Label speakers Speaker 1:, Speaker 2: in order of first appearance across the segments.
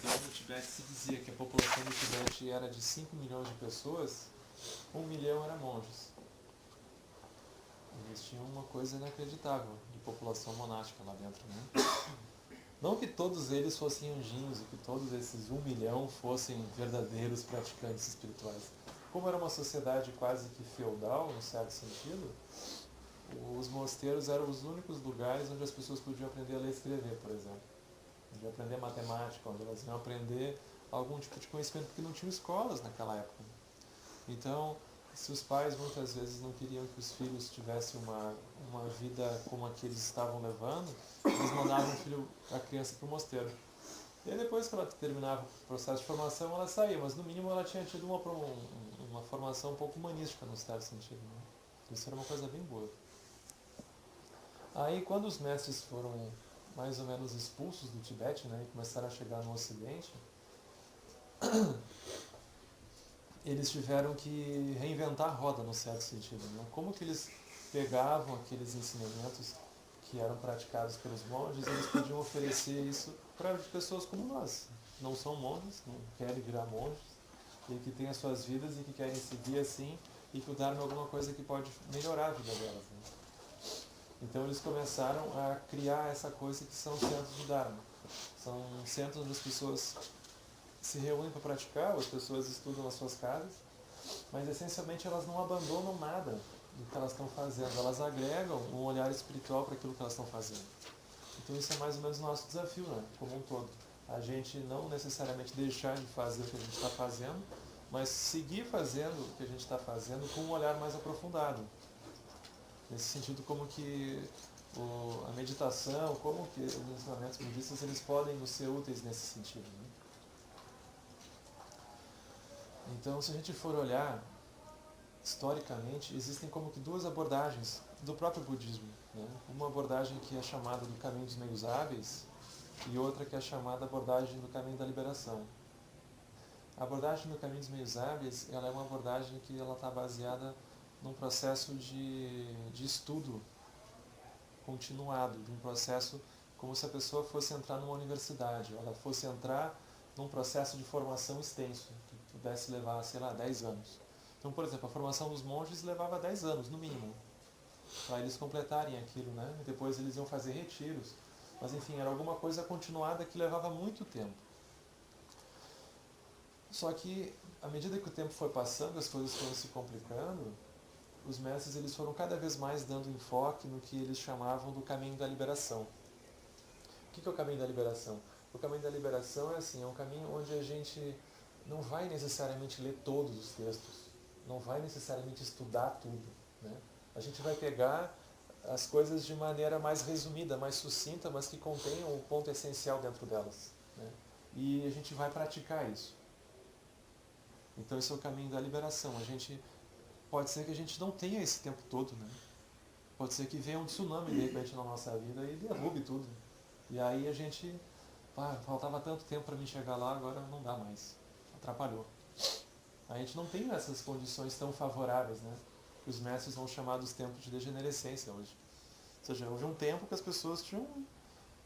Speaker 1: Então, no Tibete se dizia que a população do Tibete era de 5 milhões de pessoas, 1 milhão eram monges. Eles tinham uma coisa inacreditável de população monástica lá dentro, né? Não que todos eles fossem anjinhos e que todos esses 1 milhão fossem verdadeiros praticantes espirituais. Como era uma sociedade quase que feudal, no certo sentido, os mosteiros eram os únicos lugares onde as pessoas podiam aprender a ler e escrever, por exemplo. Onde aprender matemática, onde elas iam aprender algum tipo de conhecimento, porque não tinham escolas naquela época. Então, se os pais muitas vezes não queriam que os filhos tivessem uma vida como a que eles estavam levando, eles mandavam a criança para o mosteiro. E aí depois que ela terminava o processo de formação, ela saía, mas no mínimo ela tinha tido uma formação um pouco humanística, no certo sentido. Né? Isso era uma coisa bem boa. Aí quando os mestres foram mais ou menos expulsos do Tibete, né, e começaram a chegar no Ocidente, eles tiveram que reinventar a roda, no certo sentido. Né? Como que eles pegavam aqueles ensinamentos que eram praticados pelos monges, eles podiam oferecer isso para pessoas como nós, que não são monges, não querem virar monges, e que têm as suas vidas e que querem seguir assim e que o Dharma é alguma coisa que pode melhorar a vida delas. Né? Então eles começaram a criar essa coisa que são centros de Dharma. São centros onde as pessoas se reúnem para praticar, as pessoas estudam nas suas casas, mas essencialmente elas não abandonam nada do que elas estão fazendo, elas agregam um olhar espiritual para aquilo que elas estão fazendo. Então isso é mais ou menos o nosso desafio, né, como um todo. A gente não necessariamente deixar de fazer o que a gente está fazendo, mas seguir fazendo o que a gente está fazendo com um olhar mais aprofundado. Nesse sentido, como que a meditação, como que os ensinamentos budistas eles podem nos ser úteis nesse sentido. Né? Então, se a gente for olhar historicamente, existem como que duas abordagens do próprio budismo. Né? Uma abordagem que é chamada do caminho dos meios hábeis e outra que é chamada abordagem do caminho da liberação. A abordagem do caminho dos meios hábeis ela é uma abordagem que ela está baseada num processo de estudo continuado, de um processo como se a pessoa fosse entrar numa universidade, ela fosse entrar num processo de formação extenso, que pudesse levar, sei lá, 10 anos. Então, por exemplo, a formação dos monges levava 10 anos, no mínimo, para eles completarem aquilo, né? E depois eles iam fazer retiros. Mas, enfim, era alguma coisa continuada que levava muito tempo. Só que, à medida que o tempo foi passando, as coisas foram se complicando, os mestres eles foram cada vez mais dando enfoque no que eles chamavam do caminho da liberação. O que é o caminho da liberação? O caminho da liberação é assim, é um caminho onde a gente não vai necessariamente ler todos os textos, não vai necessariamente estudar tudo. Né? A gente vai pegar as coisas de maneira mais resumida, mais sucinta, mas que contenham o ponto essencial dentro delas. Né? E a gente vai praticar isso. Então esse é o caminho da liberação. A gente pode ser que a gente não tenha esse tempo todo, né? Pode ser que venha um tsunami de repente na nossa vida e derrube tudo. E aí a gente, faltava tanto tempo para mim chegar lá, agora não dá mais. Atrapalhou. A gente não tem essas condições tão favoráveis, né? Que os mestres vão chamar dos tempos de degenerescência hoje. Ou seja, houve um tempo que as pessoas tinham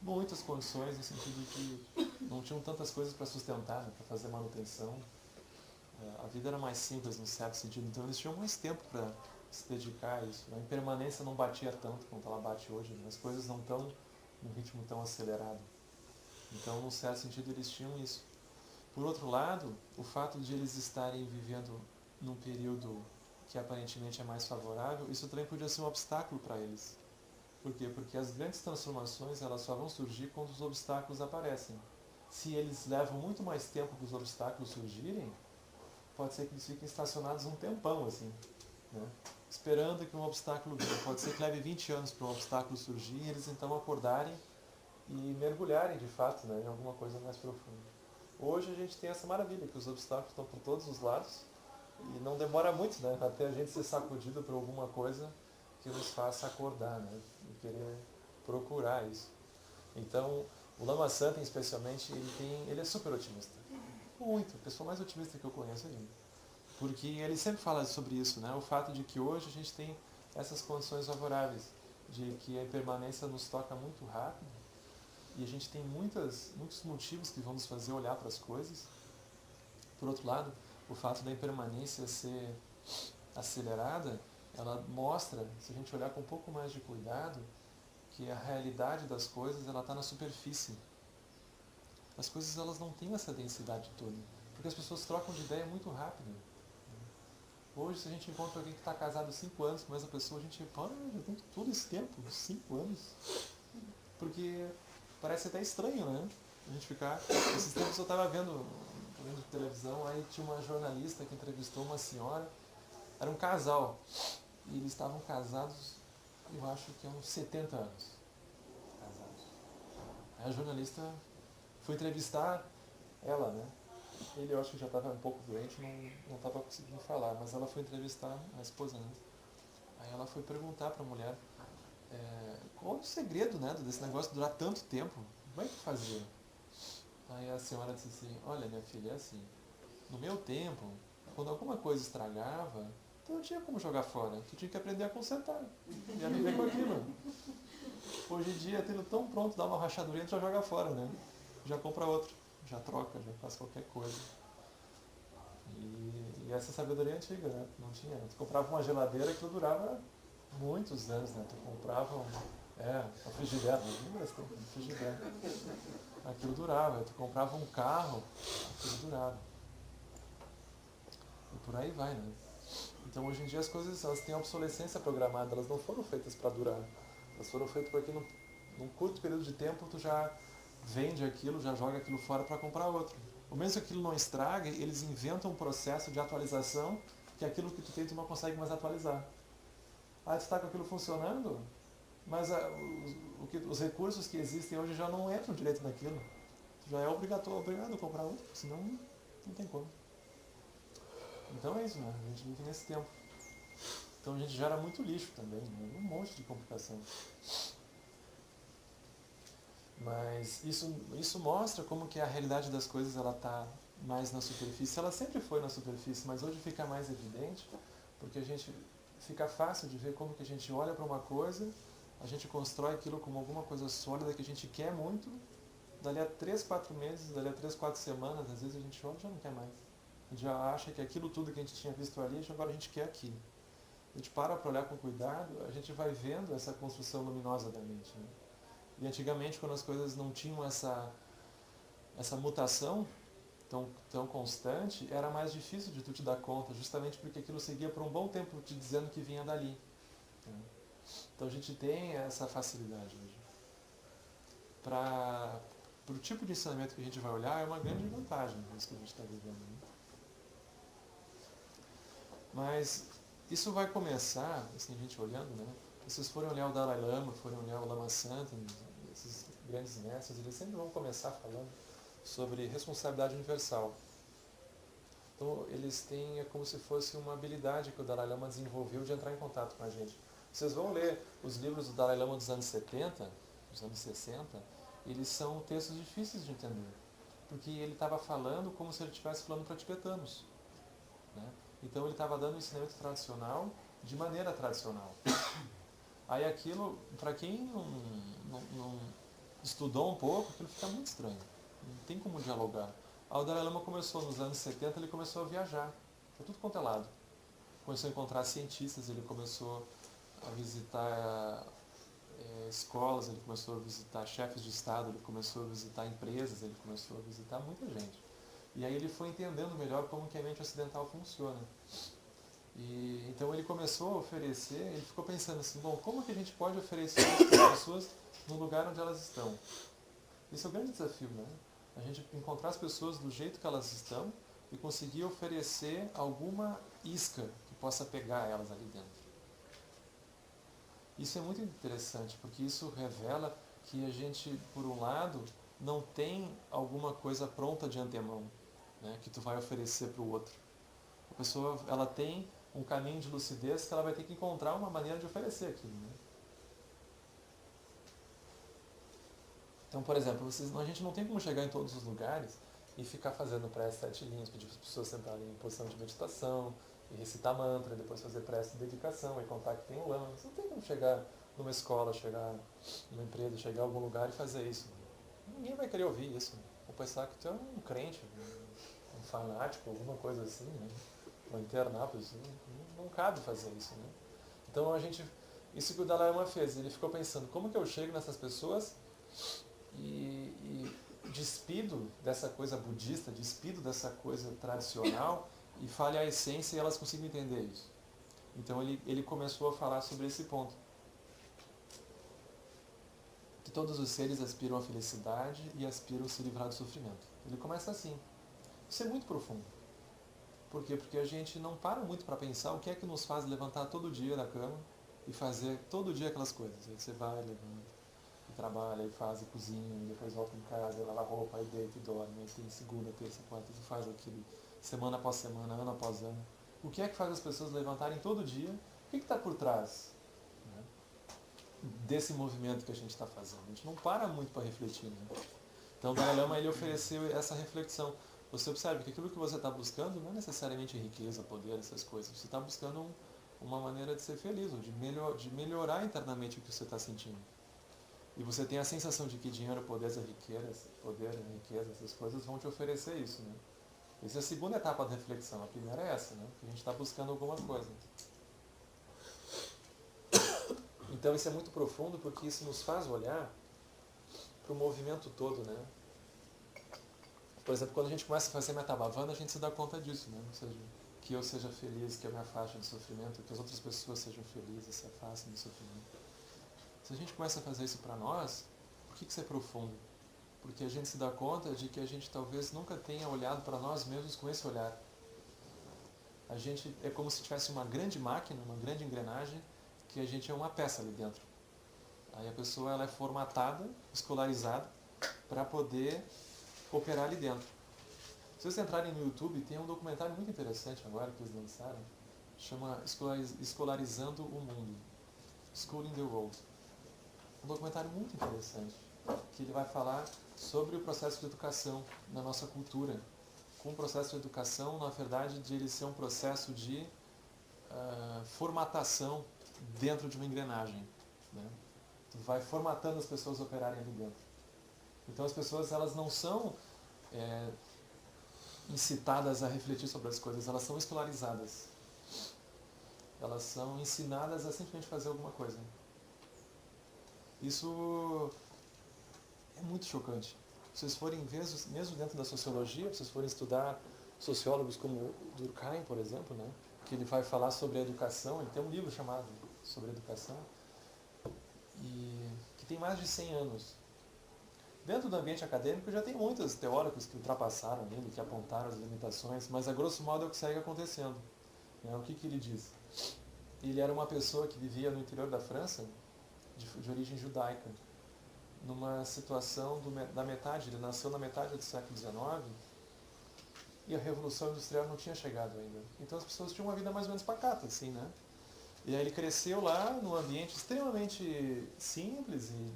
Speaker 1: muitas condições, no sentido que não tinham tantas coisas para sustentar, né, para fazer manutenção. A vida era mais simples, no certo sentido, então eles tinham mais tempo para se dedicar a isso. A impermanência não batia tanto quanto ela bate hoje, né? As coisas não estão num ritmo tão acelerado. Então, num certo sentido, eles tinham isso. Por outro lado, o fato de eles estarem vivendo num período que aparentemente é mais favorável, isso também podia ser um obstáculo para eles. Por quê? Porque as grandes transformações elas só vão surgir quando os obstáculos aparecem. Se eles levam muito mais tempo para os obstáculos surgirem, pode ser que eles fiquem estacionados um tempão, assim, né? Esperando que um obstáculo venha. Pode ser que leve 20 anos para um obstáculo surgir e eles então acordarem e mergulharem de fato, né, em alguma coisa mais profunda. Hoje a gente tem essa maravilha, que os obstáculos estão por todos os lados e não demora muito, né, até a gente ser sacudido por alguma coisa que nos faça acordar, né, e querer procurar isso. Então, o Lama Santen, especialmente, ele é super otimista. Muito, a pessoa mais otimista que eu conheço é ele. Porque ele sempre fala sobre isso, né? O fato de que hoje a gente tem essas condições favoráveis, de que a impermanência nos toca muito rápido e a gente tem muitos motivos que vão nos fazer olhar para as coisas. Por outro lado, o fato da impermanência ser acelerada, ela mostra, se a gente olhar com um pouco mais de cuidado, que a realidade das coisas ela está na superfície. As coisas elas não têm essa densidade toda, porque as pessoas trocam de ideia muito rápido. Hoje, se a gente encontra alguém que está casado há 5 anos com essa pessoa, a gente repara, já tem todo esse tempo, 5 anos. Porque parece até estranho, né? A gente ficar... Esses tempos eu estava vendo televisão, aí tinha uma jornalista que entrevistou uma senhora, era um casal, e eles estavam casados, eu acho que há uns 70 anos. Casados. Aí a jornalista foi entrevistar ela, né? Ele, eu acho que já estava um pouco doente, não estava conseguindo falar, mas ela foi entrevistar a esposa, né? Aí ela foi perguntar para a mulher qual é o segredo, né, desse negócio durar tanto tempo? Como é que fazia? Aí a senhora disse assim, olha minha filha, é assim, no meu tempo, quando alguma coisa estragava, tu não tinha como jogar fora, tu tinha que aprender a consertar e a viver com aquilo. Hoje em dia, tendo tão pronto, dá uma rachadurinha, tu já joga fora, né? Já compra outro, já troca, já faz qualquer coisa. E essa sabedoria antiga, né? Não tinha. Tu comprava uma geladeira que durava muitos anos, né? Tu comprava uma frigideira, lembra esse tempo? Frigideira. Aquilo durava. Tu comprava um carro, aquilo durava. E por aí vai, né? Então hoje em dia as coisas elas têm obsolescência programada, elas não foram feitas para durar. Elas foram feitas para que num curto período de tempo tu já vende aquilo, já joga aquilo fora para comprar outro. Ou mesmo que aquilo não estrague, eles inventam um processo de atualização que aquilo que tu tem tu não consegue mais atualizar. Ah, tu está com aquilo funcionando, mas os recursos que existem hoje já não entram direito naquilo. Tu já é obrigado a comprar outro, senão não tem como. Então é isso, né? A gente vive nesse tempo. Então a gente gera muito lixo também, né? Um monte de complicação. Mas isso mostra como que a realidade das coisas ela está mais na superfície. Ela sempre foi na superfície, mas hoje fica mais evidente, porque a gente fica fácil de ver como que a gente olha para uma coisa, a gente constrói aquilo como alguma coisa sólida que a gente quer muito, dali a 3, 4 meses, dali a 3, 4 semanas, às vezes a gente olha e já não quer mais. A gente já acha que aquilo tudo que a gente tinha visto ali, agora a gente quer aquilo. A gente para olhar com cuidado, a gente vai vendo essa construção luminosa da mente, né? E antigamente, quando as coisas não tinham essa mutação tão constante, era mais difícil de tu te dar conta, justamente porque aquilo seguia por um bom tempo te dizendo que vinha dali. Né? Então a gente tem essa facilidade hoje. Para o tipo de ensinamento que a gente vai olhar, é uma grande vantagem isso que a gente está vivendo. Né? Mas isso vai começar, assim, a gente olhando, né? Se vocês forem olhar o Dalai Lama, forem olhar o Lama Santa, esses grandes mestres, eles sempre vão começar falando sobre responsabilidade universal. Então, eles têm como se fosse uma habilidade que o Dalai Lama desenvolveu de entrar em contato com a gente. Vocês vão ler os livros do Dalai Lama dos anos 70, dos anos 60, eles são textos difíceis de entender, porque ele estava falando como se ele estivesse falando para tibetanos. Né? Então, ele estava dando um ensinamento tradicional de maneira tradicional. Aí aquilo, para quem não estudou um pouco, aquilo fica muito estranho. Não tem como dialogar. Aí o Dalai Lama começou, nos anos 70, ele começou a viajar. Foi tudo quanto é lado. Começou a encontrar cientistas, ele começou a visitar escolas, ele começou a visitar chefes de Estado, ele começou a visitar empresas, ele começou a visitar muita gente. E aí ele foi entendendo melhor como que a mente ocidental funciona. E então ele começou a oferecer, ele ficou pensando assim, bom, como que a gente pode oferecer para as pessoas no lugar onde elas estão? Esse é o grande desafio, né? A gente encontrar as pessoas do jeito que elas estão e conseguir oferecer alguma isca que possa pegar elas ali dentro. Isso é muito interessante, porque isso revela que a gente, por um lado, não tem alguma coisa pronta de antemão, né, que tu vai oferecer para o outro. A pessoa, ela tem um caminho de lucidez que ela vai ter que encontrar uma maneira de oferecer aquilo. Né? Então, por exemplo, a gente não tem como chegar em todos os lugares e ficar fazendo prece 7 linhas, pedir para as pessoas sentarem em posição de meditação, e recitar mantra, e depois fazer prece de dedicação, e contar que tem um lama. Você não tem como chegar numa escola, chegar numa empresa, chegar em algum lugar e fazer isso. ninguém vai querer ouvir isso. Vou pensar que tu é um crente, um fanático, alguma coisa assim, né? Ou internar, não cabe fazer isso, né? Então isso que o Dalai Lama fez, ele ficou pensando, como que eu chego nessas pessoas e despido dessa coisa budista, despido dessa coisa tradicional e fale a essência e elas consigam entender isso. Então ele começou a falar sobre esse ponto. Que todos os seres aspiram à felicidade e aspiram a se livrar do sofrimento. Ele começa assim. Isso é muito profundo. Por quê? Porque a gente não para muito para pensar o que é que nos faz levantar todo dia da cama e fazer todo dia aquelas coisas. Aí você vai, levanta, e trabalha, e faz, e cozinha, e depois volta em casa, e lava a roupa, aí deita e dorme, aí tem segunda, terça, quarta, e faz aquilo, semana após semana, ano após ano. O que é que faz as pessoas levantarem todo dia? O que está por trás, né, desse movimento que a gente está fazendo? A gente não para muito para refletir, né? Então o Dalai Lama ele ofereceu essa reflexão. Você observa que aquilo que você está buscando não é necessariamente riqueza, poder, essas coisas. Você está buscando uma maneira de ser feliz, ou de melhorar internamente o que você está sentindo. E você tem a sensação de que dinheiro, poder, riqueza, essas coisas vão te oferecer isso, né? Essa é a segunda etapa da reflexão. A primeira é essa, né? Que a gente está buscando alguma coisa. Então isso é muito profundo porque isso nos faz olhar para o movimento todo, né? Por exemplo, quando a gente começa a fazer Metabhavana, a gente se dá conta disso, né? Ou seja, que eu seja feliz, que eu me afaste do sofrimento, que as outras pessoas sejam felizes, se afastem do sofrimento. Se a gente começa a fazer isso para nós, por que isso é profundo? Porque a gente se dá conta de que a gente talvez nunca tenha olhado para nós mesmos com esse olhar. A gente é como se tivesse uma grande máquina, uma grande engrenagem, que a gente é uma peça ali dentro. Aí a pessoa ela é formatada, escolarizada, para poder operar ali dentro. Se vocês entrarem no YouTube, tem um documentário muito interessante agora que eles lançaram, chama Escolarizando o Mundo, Schooling the World. Um documentário muito interessante, que ele vai falar sobre o processo de educação na nossa cultura. Com o processo de educação, na verdade, de ele ser um processo de formatação dentro de uma engrenagem, né? Tu vai formatando as pessoas a operarem ali dentro. Então as pessoas elas não são incitadas a refletir sobre as coisas, elas são escolarizadas. Elas são ensinadas a simplesmente fazer alguma coisa. Isso é muito chocante. Se vocês forem ver, mesmo dentro da sociologia, se vocês forem estudar sociólogos como Durkheim, por exemplo, né, que ele vai falar sobre a educação, ele tem um livro chamado Sobre Educação, e que tem mais de 100 anos. Dentro do ambiente acadêmico já tem muitos teóricos que ultrapassaram ele, que apontaram as limitações, mas a grosso modo é o que segue acontecendo. O que ele diz? Ele era uma pessoa que vivia no interior da França, de origem judaica, numa situação da metade, ele nasceu na metade do século XIX e a Revolução Industrial não tinha chegado ainda. Então as pessoas tinham uma vida mais ou menos pacata, assim, né? E aí ele cresceu lá num ambiente extremamente simples e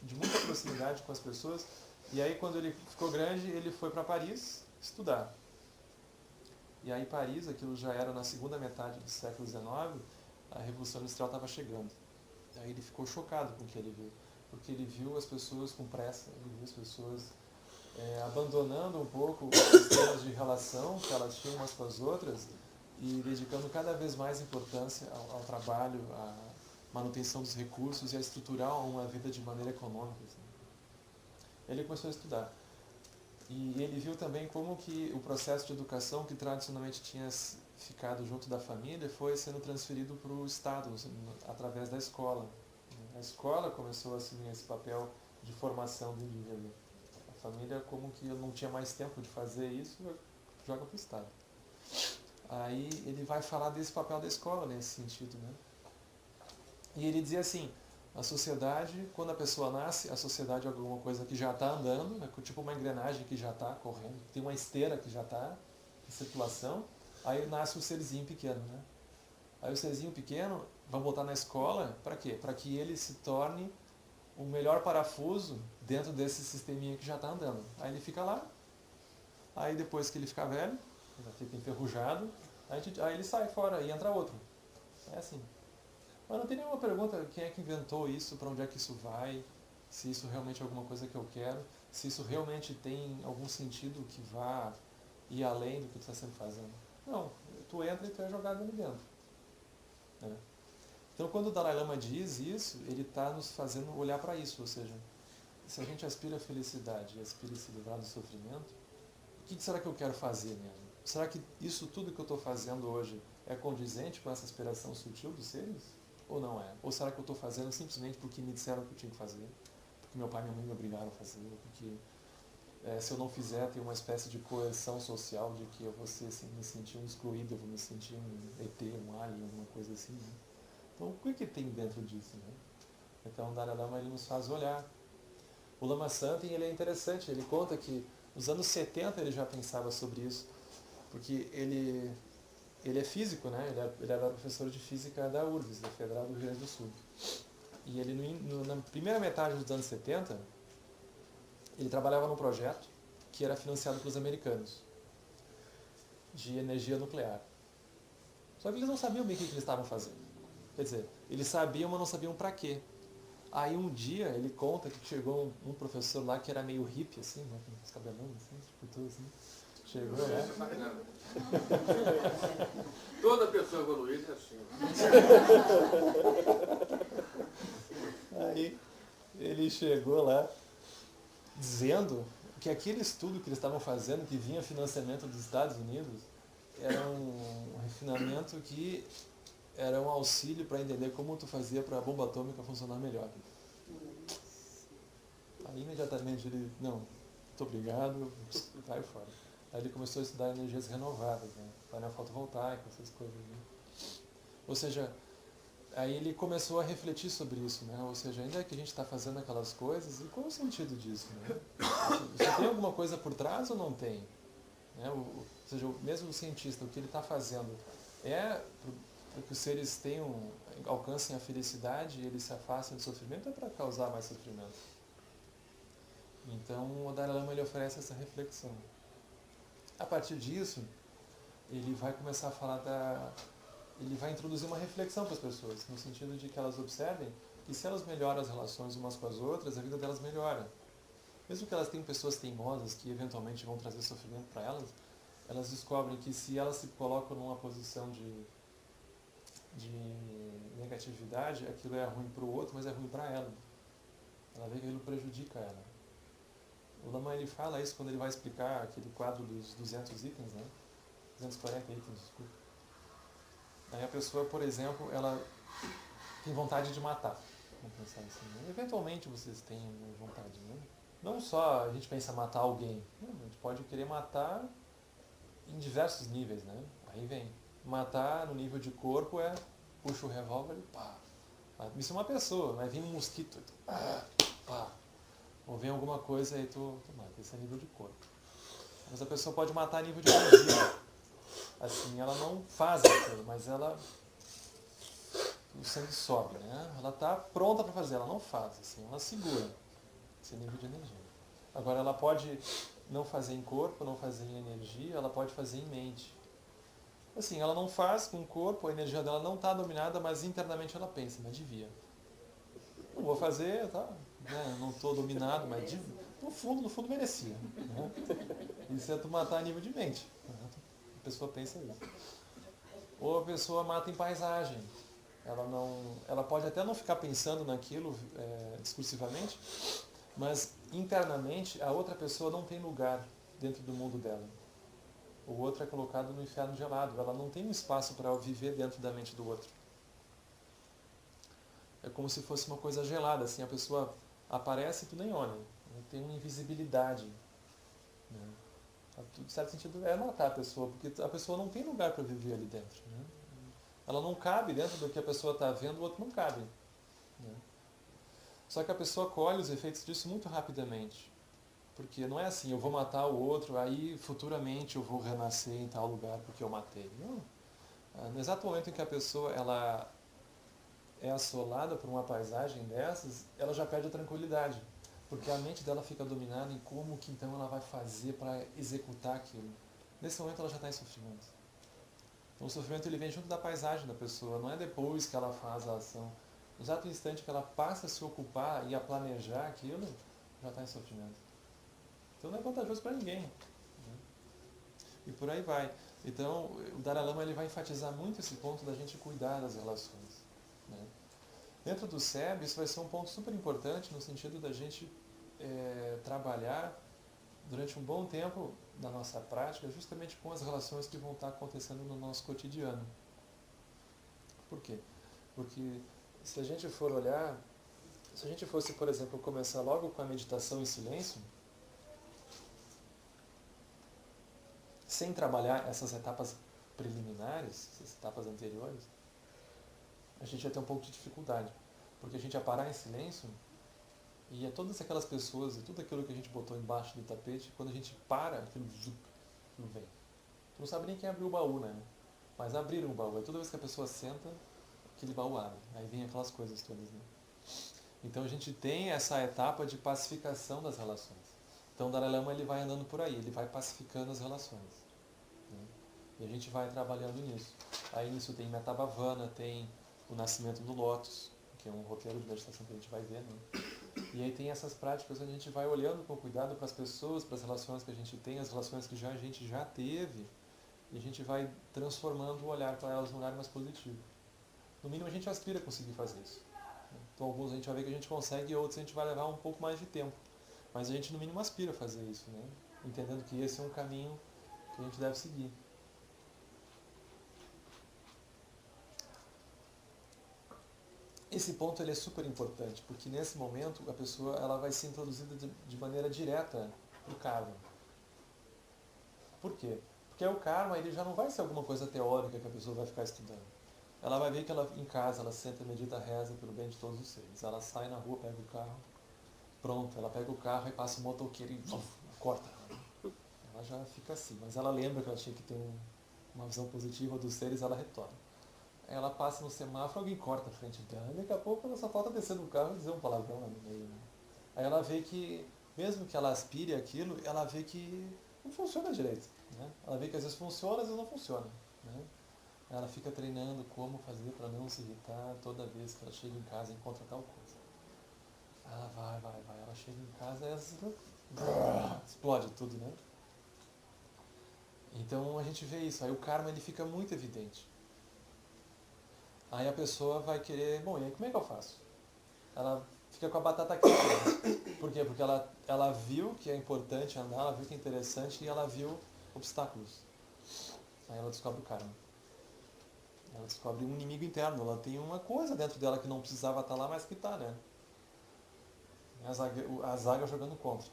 Speaker 1: de muita proximidade com as pessoas. E aí quando ele ficou grande, ele foi para Paris estudar. E aí Paris, aquilo já era na segunda metade do século XIX, a Revolução Industrial estava chegando. Aí ele ficou chocado com o que ele viu, porque ele viu as pessoas com pressa, ele viu as pessoas abandonando um pouco os sistemas de relação que elas tinham umas com as outras e dedicando cada vez mais importância ao trabalho, à manutenção dos recursos e a estruturar uma vida de maneira econômica. Assim. Ele começou a estudar. E ele viu também como que o processo de educação que tradicionalmente tinha ficado junto da família foi sendo transferido para o Estado, através da escola. A escola começou a assumir esse papel de formação do indivíduo. A família, como que não tinha mais tempo de fazer isso, joga para o Estado. Aí ele vai falar desse papel da escola nesse sentido, né? E ele dizia assim, a sociedade, quando a pessoa nasce, a sociedade é alguma coisa que já está andando, né? Tipo uma engrenagem que já está correndo, tem uma esteira que já está em circulação, aí nasce o serzinho pequeno, né? Aí o serzinho pequeno, vamos botar na escola, para quê? Para que ele se torne o melhor parafuso dentro desse sisteminha que já está andando. Aí ele fica lá, aí depois que ele ficar velho, já fica enferrujado, aí ele sai fora e entra outro. É assim. Mas não tem nenhuma pergunta quem é que inventou isso, para onde é que isso vai. se isso realmente é alguma coisa que eu quero, se isso realmente tem algum sentido que vá ir além do que tu está sempre fazendo. Não, tu entra e tu é jogado ali dentro. Né? Então, quando o Dalai Lama diz isso, ele está nos fazendo olhar para isso, ou seja, se a gente aspira à felicidade e aspira a se livrar do sofrimento, o que será que eu quero fazer mesmo? Será que isso tudo que eu estou fazendo hoje é condizente com essa aspiração sutil dos seres? Ou não é? Ou será que eu estou fazendo simplesmente porque me disseram que eu tinha que fazer? Porque meu pai e minha mãe me obrigaram a fazer? Porque se eu não fizer, tem uma espécie de coerção social de que eu vou me sentir um excluído, eu vou me sentir um ET, um alien, alguma coisa assim. Né? Então, o que tem dentro disso? Né? Então, o Dalai Lama ele nos faz olhar. O Lama Santen ele é interessante, ele conta que nos anos 70 ele já pensava sobre isso, porque ele é físico, né? Ele era professor de física da URGS, da Federal do Rio Grande do Sul. E ele, na primeira metade dos anos 70, ele trabalhava num projeto que era financiado pelos americanos, de energia nuclear. Só que eles não sabiam bem o que eles estavam fazendo. Quer dizer, eles sabiam, mas não sabiam para quê. Aí um dia ele conta que chegou um professor lá que era meio hippie, assim, né, com os cabelão, assim, tipo tudo assim. Chegou lá.
Speaker 2: Toda pessoa evoluída é assim.
Speaker 1: Aí ele chegou lá dizendo que aquele estudo que eles estavam fazendo, que vinha financiamento dos Estados Unidos, era um refinamento que era um auxílio para entender como tu fazia para a bomba atômica funcionar melhor. Aí imediatamente ele, não, muito obrigado, vai fora. Aí ele começou a estudar energias renováveis, né? Painel fotovoltaico, essas coisas. Né? Ou seja, aí ele começou a refletir sobre isso, né? Ou seja, ainda que a gente está fazendo aquelas coisas, e qual é o sentido disso? Né? Você tem alguma coisa por trás ou não tem? Né? Ou seja, mesmo o cientista, o que ele está fazendo é para que os seres alcancem a felicidade e eles se afastem do sofrimento, ou é para causar mais sofrimento? Então o Dalai Lama ele oferece essa reflexão. A partir disso, ele vai começar a falar ele vai introduzir uma reflexão para as pessoas, no sentido de que elas observem que se elas melhoram as relações umas com as outras, a vida delas melhora. Mesmo que elas tenham pessoas teimosas que eventualmente vão trazer sofrimento para elas, elas descobrem que se elas se colocam numa posição de negatividade, aquilo é ruim para o outro, mas é ruim para ela. Ela vê que aquilo prejudica ela. O Lama ele fala isso quando ele vai explicar aquele quadro dos 200 itens, né? 240 itens, desculpa. Aí a pessoa, por exemplo, ela tem vontade de matar. Vamos pensar assim, né? Eventualmente vocês têm vontade, né? Não só a gente pensa matar alguém, não, a gente pode querer matar em diversos níveis, né? Aí vem. Matar no nível de corpo puxa o revólver e pá. Isso é uma pessoa, vai vir um mosquito, pá, pá. Ou vem alguma coisa e tu mata. Esse é nível de corpo. Mas a pessoa pode matar a nível de energia. Assim, ela não faz aquilo, mas o sangue sobe, né? Ela está pronta para fazer, ela não faz, assim, ela segura. Esse é nível de energia. Agora, ela pode não fazer em corpo, não fazer em energia, ela pode fazer em mente. Assim, ela não faz com o corpo, a energia dela não está dominada, mas internamente ela pensa, mas devia. Não vou fazer, tá? Né? Não estou dominado, mas no fundo merecia. Né? Isso é tu matar a nível de mente. Né? A pessoa pensa isso. Ou a pessoa mata em paisagem. Ela pode até não ficar pensando naquilo discursivamente, mas internamente a outra pessoa não tem lugar dentro do mundo dela. O outro é colocado no inferno gelado. Ela não tem um espaço para viver dentro da mente do outro. É como se fosse uma coisa gelada, assim, a pessoa aparece e tu nem olha. Tem uma invisibilidade. Né? Em certo sentido é matar a pessoa, porque a pessoa não tem lugar para viver ali dentro. Né? Ela não cabe dentro do que a pessoa está vendo, o outro não cabe. Né? Só que a pessoa colhe os efeitos disso muito rapidamente. Porque não é assim, eu vou matar o outro, aí futuramente eu vou renascer em tal lugar porque eu matei. Não. No exato momento em que a pessoa ela é assolada por uma paisagem dessas, ela já perde a tranquilidade. Porque a mente dela fica dominada em como que então ela vai fazer para executar aquilo. Nesse momento ela já está em sofrimento. Então o sofrimento ele vem junto da paisagem da pessoa, não é depois que ela faz a ação. No exato instante que ela passa a se ocupar e a planejar aquilo, já está em sofrimento. Então não é vantajoso para ninguém. Né? E por aí vai. Então o Dalai Lama ele vai enfatizar muito esse ponto da gente cuidar das relações. Né? Dentro do SEB, isso vai ser um ponto super importante no sentido da gente trabalhar durante um bom tempo na nossa prática justamente com as relações que vão estar acontecendo no nosso cotidiano. Por quê? Porque se a gente for olhar, se a gente fosse, por exemplo, começar logo com a meditação em silêncio, sem trabalhar essas etapas preliminares, essas etapas anteriores, a gente ia ter um pouco de dificuldade. Porque a gente ia parar em silêncio e todas aquelas pessoas e tudo aquilo que a gente botou embaixo do tapete, quando a gente para, aquilo vem. Tu não sabe nem quem abriu o baú, né? Mas abriram o baú. E toda vez que a pessoa senta, aquele baú abre. Aí vem aquelas coisas todas, né? Então a gente tem essa etapa de pacificação das relações. Então o Dalai Lama ele vai andando por aí, ele vai pacificando as relações. Né? E a gente vai trabalhando nisso. Aí nisso tem Metabhavana, tem o nascimento do Lótus, que é um roteiro de meditação que a gente vai ver. Né? E aí tem essas práticas onde a gente vai olhando com cuidado para as pessoas, para as relações que a gente tem, as relações que a gente já teve, e a gente vai transformando o olhar para elas num olhar mais positivo. No mínimo a gente aspira a conseguir fazer isso. Então alguns a gente vai ver que a gente consegue e outros a gente vai levar um pouco mais de tempo. Mas a gente no mínimo aspira a fazer isso, né? Entendendo que esse é um caminho que a gente deve seguir. Esse ponto ele é super importante, porque nesse momento a pessoa ela vai ser introduzida de maneira direta para o karma. Por quê? Porque o karma ele já não vai ser alguma coisa teórica que a pessoa vai ficar estudando. Ela vai ver que ela, em casa ela senta, medita, reza pelo bem de todos os seres. Ela sai na rua, pega o carro, pronto, ela pega o carro e passa o motoqueiro e corta. Ela já fica assim, mas ela lembra que ela tinha que ter uma visão positiva dos seres, ela retorna. Aí ela passa no semáforo, alguém corta a frente dela, e daqui a pouco ela só falta descer do carro e dizer um palavrão lá no meio. Né? Aí ela vê que, mesmo que ela aspire aquilo, ela vê que não funciona direito. Né? Ela vê que às vezes funciona, às vezes não funciona. Né? Ela fica treinando como fazer para não se irritar toda vez que ela chega em casa e encontra tal coisa. Ela vai. Ela chega em casa e explode tudo, né? Então a gente vê isso. Aí o karma ele fica muito evidente. Aí a pessoa vai querer, bom, e aí como é que eu faço? Ela fica com a batata quente. Por quê? Porque ela viu que é importante andar, ela viu que é interessante e ela viu obstáculos. Aí ela descobre o karma. Ela descobre um inimigo interno, ela tem uma coisa dentro dela que não precisava estar lá, mas que está, né? A zaga jogando contra.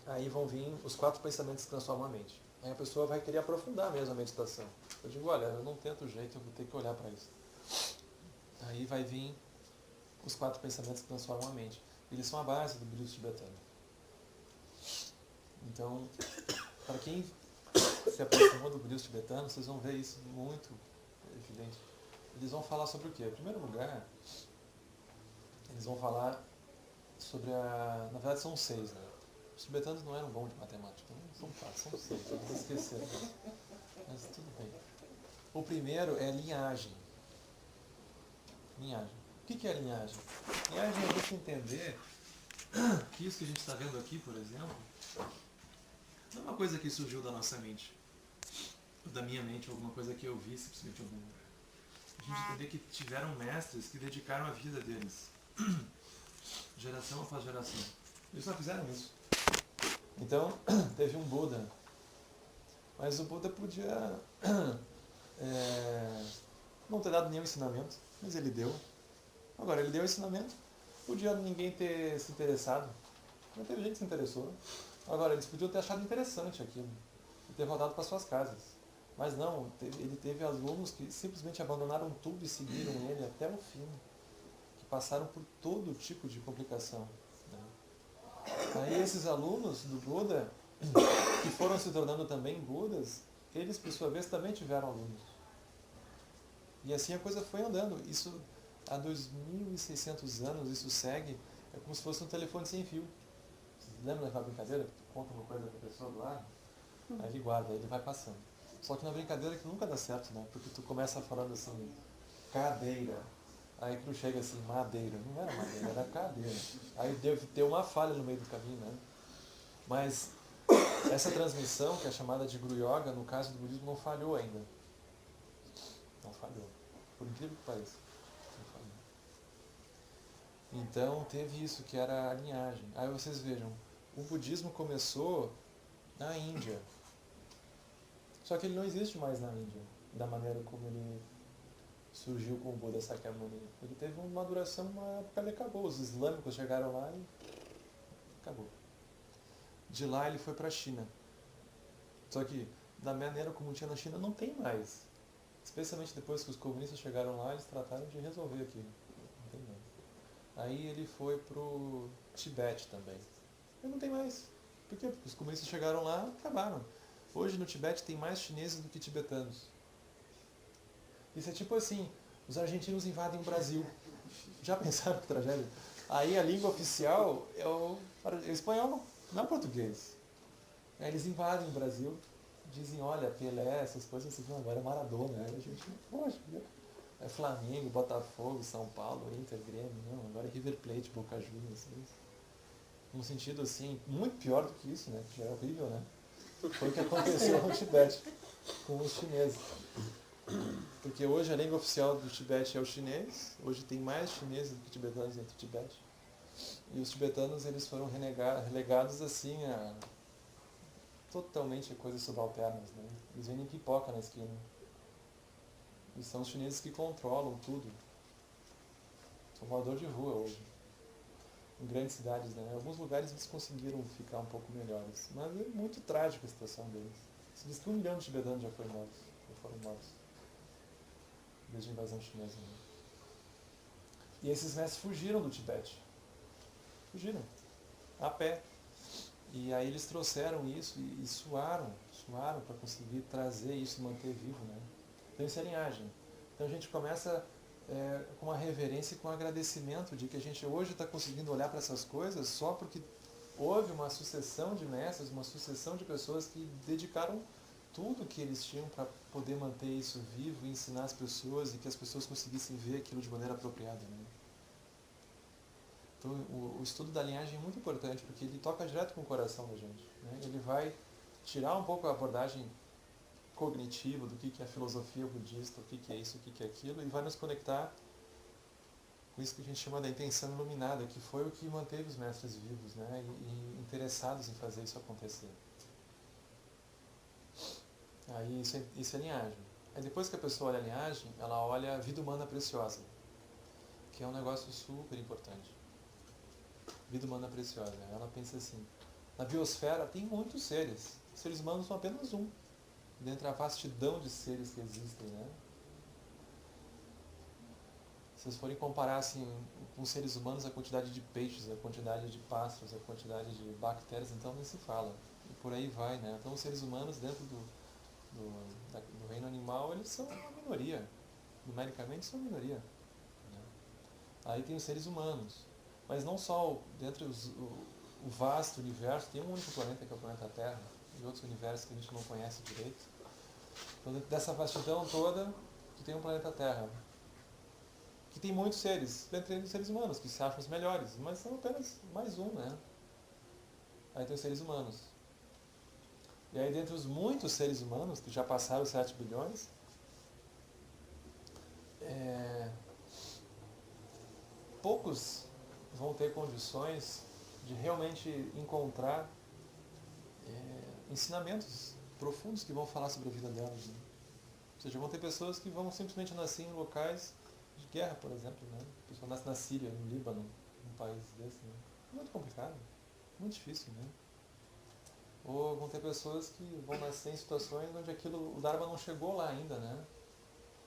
Speaker 1: Aí vão vir os 4 pensamentos que transformam a mente. Aí a pessoa vai querer aprofundar mesmo a meditação. Eu digo, olha, eu não tento jeito, eu vou ter que olhar para isso. Aí vai vir os 4 pensamentos que transformam a mente. Eles são a base do budismo tibetano. Então, para quem se aproximou do budismo tibetano, vocês vão ver isso muito evidente. Eles vão falar sobre o quê? Em primeiro lugar, eles vão falar sobre na verdade são 6, né? Os tibetanos não eram bons de matemática, não são 6, eu vou esquecer. Mas tudo bem. O primeiro é linhagem. Linhagem. O que é linhagem? Linhagem é a gente entender que isso que a gente está vendo aqui, por exemplo, não é uma coisa que surgiu da nossa mente, ou da minha mente, ou alguma coisa que eu vi, simplesmente algum. A gente entender que tiveram mestres que dedicaram a vida deles, geração após geração. Eles só fizeram isso. Então, teve um Buda, mas o Buda podia não ter dado nenhum ensinamento, mas ele deu. Agora, ele deu o ensinamento, podia ninguém ter se interessado, não teve gente que se interessou. Agora, eles podiam ter achado interessante aquilo, e ter voltado para suas casas. Mas não, ele teve alunos que simplesmente abandonaram tudo e seguiram ele até o fim, que passaram por todo tipo de complicação. Aí esses alunos do Buda, que foram se tornando também Budas, eles por sua vez também tiveram alunos. E assim a coisa foi andando. Isso há 2.600 anos, isso segue, é como se fosse um telefone sem fio. Vocês lembram daquela brincadeira? conta uma coisa pra pessoa do lado, aí ele guarda, aí ele vai passando. Só que na brincadeira que nunca dá certo, né? Porque tu começa falando assim, cadeira. Aí tu chega assim, madeira. Não era madeira, era cadeira. Aí deve ter uma falha no meio do caminho, né? Mas essa transmissão, que é chamada de Guru Yoga, no caso do budismo, não falhou ainda. Não falhou. Por incrível que pareça. Não falhou. Então teve isso, que era a linhagem. Aí vocês vejam, o budismo começou na Índia. Só que ele não existe mais na Índia, da maneira como ele surgiu com o Buda Sakyamuni. Ele teve uma duração, uma época ele acabou. Os islâmicos chegaram lá e acabou. De lá ele foi para a China. Só que, da maneira como tinha na China, não tem mais. Especialmente depois que os comunistas chegaram lá, eles trataram de resolver aquilo. Não tem mais. Aí ele foi pro Tibete também. E não tem mais. Por quê? Porque os comunistas chegaram lá e acabaram. Hoje no Tibete tem mais chineses do que tibetanos. Isso é tipo assim, os argentinos invadem o Brasil. Já pensaram que tragédia? Aí a língua oficial é o espanhol, não é o português. Aí eles invadem o Brasil, dizem, olha, Pelé, essas coisas, assim, não, agora é Maradona. Aí a gente, poxa, é Flamengo, Botafogo, São Paulo, Inter, Grêmio, não, agora é River Plate, Boca Juniors. Assim. Num sentido assim, muito pior do que isso, né? Que já é horrível, né? Foi o que aconteceu no Tibete com os chineses. Porque hoje a língua oficial do Tibete é o chinês, hoje tem mais chineses do que tibetanos dentro do Tibete. E os tibetanos eles foram relegados assim a totalmente coisas subalternas, né? Eles vendem pipoca na esquina. E são os chineses que controlam tudo. São morador de rua hoje. Em grandes cidades, né? Em alguns lugares eles conseguiram ficar um pouco melhores. Mas é muito trágica a situação deles. Se diz que 1 milhão de tibetanos já foram mortos. Desde a invasão chinesa. Né? E esses mestres fugiram do Tibete. Fugiram. A pé. E aí eles trouxeram isso e suaram para conseguir trazer isso e manter vivo. Né? Então isso é linhagem. Então a gente começa com uma reverência e com um agradecimento de que a gente hoje está conseguindo olhar para essas coisas só porque houve uma sucessão de mestres, uma sucessão de pessoas que dedicaram tudo que eles tinham para poder manter isso vivo e ensinar as pessoas e que as pessoas conseguissem ver aquilo de maneira apropriada. Né? Então, o estudo da linhagem é muito importante porque ele toca direto com o coração da gente. Né? Ele vai tirar um pouco a abordagem cognitiva do que é a filosofia budista, o que é isso, o que é aquilo, e vai nos conectar com isso que a gente chama da intenção iluminada, que foi o que manteve os mestres vivos, né? E interessados em fazer isso acontecer. Aí isso é linhagem. Aí depois que a pessoa olha a linhagem, ela olha a vida humana preciosa, que é um negócio super importante. Vida humana preciosa. Ela pensa assim, na biosfera tem muitos seres. Os seres humanos são apenas um, dentre a vastidão de seres que existem. Né? Se vocês forem comparar assim, com os seres humanos, a quantidade de peixes, a quantidade de pássaros, a quantidade de bactérias, então nem se fala. E por aí vai. Né? Então os seres humanos dentro do reino animal, eles são uma minoria. Numericamente são uma minoria. Né? Aí tem os seres humanos. Mas não só dentro o vasto universo, tem um único planeta que é o planeta Terra, e outros universos que a gente não conhece direito. Então dentro dessa vastidão toda, tu tem um planeta Terra. Que tem muitos seres, dentre eles os seres humanos, que se acham os melhores, mas são apenas mais um, né? Aí tem os seres humanos. E aí, dentre os muitos seres humanos, que já passaram os 7 bilhões, poucos vão ter condições de realmente encontrar ensinamentos profundos que vão falar sobre a vida delas. Né? Ou seja, vão ter pessoas que vão simplesmente nascer em locais de guerra, por exemplo. Né? A pessoa nasce na Síria, no Líbano, num país desse. Né? Muito complicado, muito difícil. Né? Ou vão ter pessoas que vão nascer em situações onde o Dharma não chegou lá ainda, né?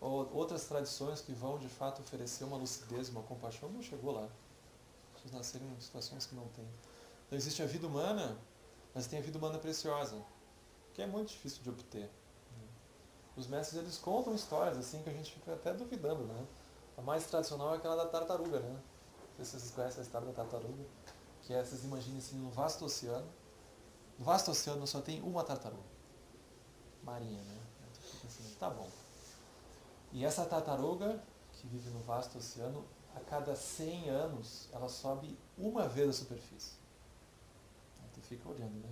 Speaker 1: Ou outras tradições que vão de fato oferecer uma lucidez, uma compaixão, não chegou lá. As pessoas nasceram em situações que não têm. Então existe a vida humana, mas tem a vida humana preciosa, que é muito difícil de obter. Né? Os mestres eles contam histórias assim que a gente fica até duvidando, né? A mais tradicional é aquela da tartaruga, né? Não sei se vocês conhecem a história da tartaruga, que é, vocês imaginem assim, um vasto oceano. No vasto oceano só tem uma tartaruga marinha, né? Tu fica assim, tá bom. E essa tartaruga, que vive no vasto oceano, a cada 100 anos, ela sobe uma vez a superfície. Aí tu fica olhando, né?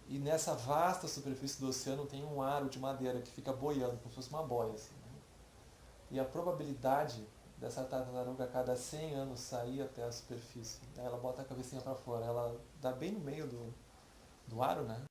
Speaker 1: E nessa vasta superfície do oceano tem um aro de madeira que fica boiando, como se fosse uma boia. Assim, né? E a probabilidade dessa tartaruga a cada 100 anos sair até a superfície, aí ela bota a cabecinha para fora, ela dá bem no meio do aro, né?